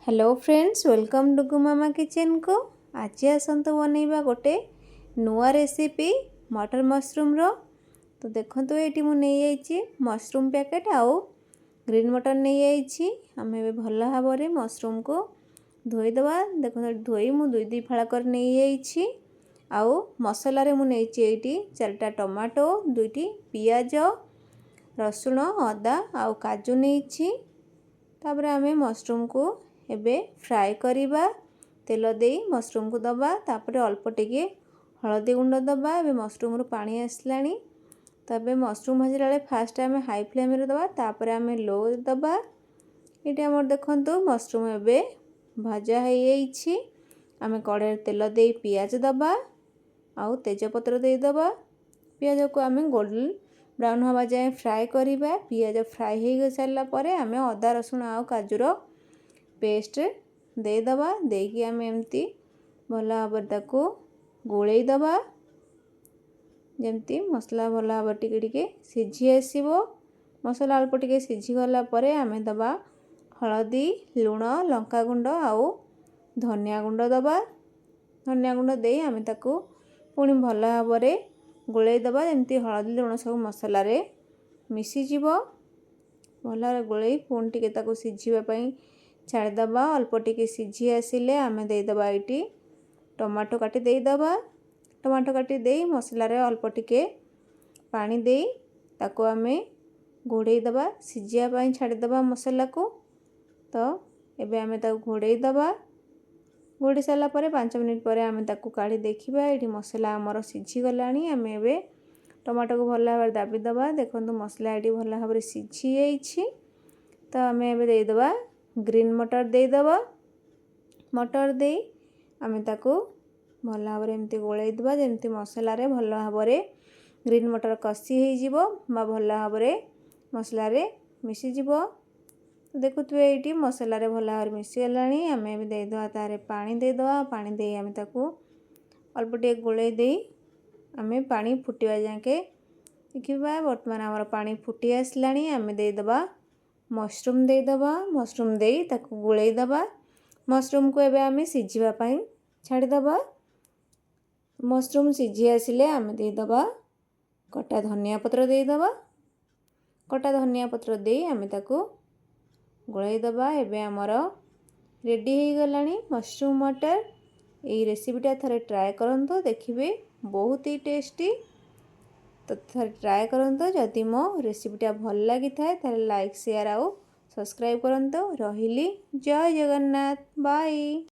Hello friends, welcome Dugu मामा kitchen को। आज आसतु बनइबा गोटे नुआ रेसिपी मटर मशरूम रो। तो देखो ये मुझे मशरूम पैकेट आउ ग्रीन मटर नहीं आम ए भल भाव में मशरूम को धोईदबा। देखो धोई मु दुई दुई फाड़ा कर नहीं आउ मसलारे मुझे चारिटा टमाटो दुईटी पियाज रसुण अदा आउ काजू नहीं। तापर आम मशरूम को एबे फ्राए करिबा। तेल दे मशरूम को दबा, तापर अल्प टिके हलदी गुंड दबा। एबे मशरूम रो पानी आसलानी, तबे मशरूम भाजला बेले फास्ट आम हाई फ्लेम रे दबा, तापर आम लो दबा। ये आमर देखंतु मशरूम एबे भाजा हो जाइछि। आम कड़े तेल दे पियाज दबा आउ तेजपत्र दे दबा। पियाज को आम गोल्डन ब्राउन हवा जाए फ्राए करिबा। पियाज फ्राए हो सारा पर आम अदा रसुण आउ काजूर पेस्ट दे दबा। देकी आम एमती भल भाव गोले दबा, जमती मसला भल भाव टिके सिझी आसीबो। मसला अल्प टिके सिझी गला परे आम दबा हलदी लुण लंका गुंड आउ धनिया गुंड दबा। धनिया गुंड दे आम ताकू पुणी भल भाव गोले दबा, जमती हलदी लुण सब मसला रे मिसी जीवो। भल गोले पुणी टिके ताकू सिझीबा पई छाड़ीदबा। अल्प टिके सिझी आसिले आम देदबा ये टमाटो काटी देदबा। टमाटो काटी दे मसला रे अल्प टिके पानी दे ताको आम घोड़े दबा, सिझिया पई छाड़ीदबा मसला को। तो एबे आम ताको घोड़े दबा। घोड़ी सारा पर 5 मिनट पर आम ताको काढ़ी देखिबा। ये मसला आमर सिझी गलानी। आम एबे टमाटो को भल भाव दाबी दबा। देखो मसला ये भल भाव सिझी जाइछि। तो आम एबे देदबा ग्रीन मटर देदबा। मटर दे आम ताको भल भाव एमती गोले दबा, जमती मसला रे भल भाव ग्रीन मटर कषी हो भल भाव मसला रे मिसी जीवो। देखुए ये मसला रे भल भाव मिसी गलानी। आम एबे देदबा तारे पानी देदबा। पानी दे आम ताको अल्प टिके गोले दे आम पानी फुटिबा जाके देखिबा। वर्तमान आमर पानी फुटी आसलानी। आम देदबा मशरूम देदबा। मशरूम दे ताको गोले दबा। मशरूम को एबे आम सिझीबा पई छाड़ीदबा। मशरूम सिझी आसिले आम देदबा कटा धनिया पत्र देदबा। कटा धनिया पत्र दे आम ताको गोले दबा। एबे आमर रेडी हो गलानी मशरूम मटर। ये रेसिपीटा थरे ट्राए करंतो, देखिबे बहुत ही टेस्टी। तो थरे ट्राए करंतो। जदि मो रेसिपीटा भल लगी थाए ताले लाइक शेयर आउ सब्सक्राइब करंतो। रहिली। जय जगन्नाथ। बाय।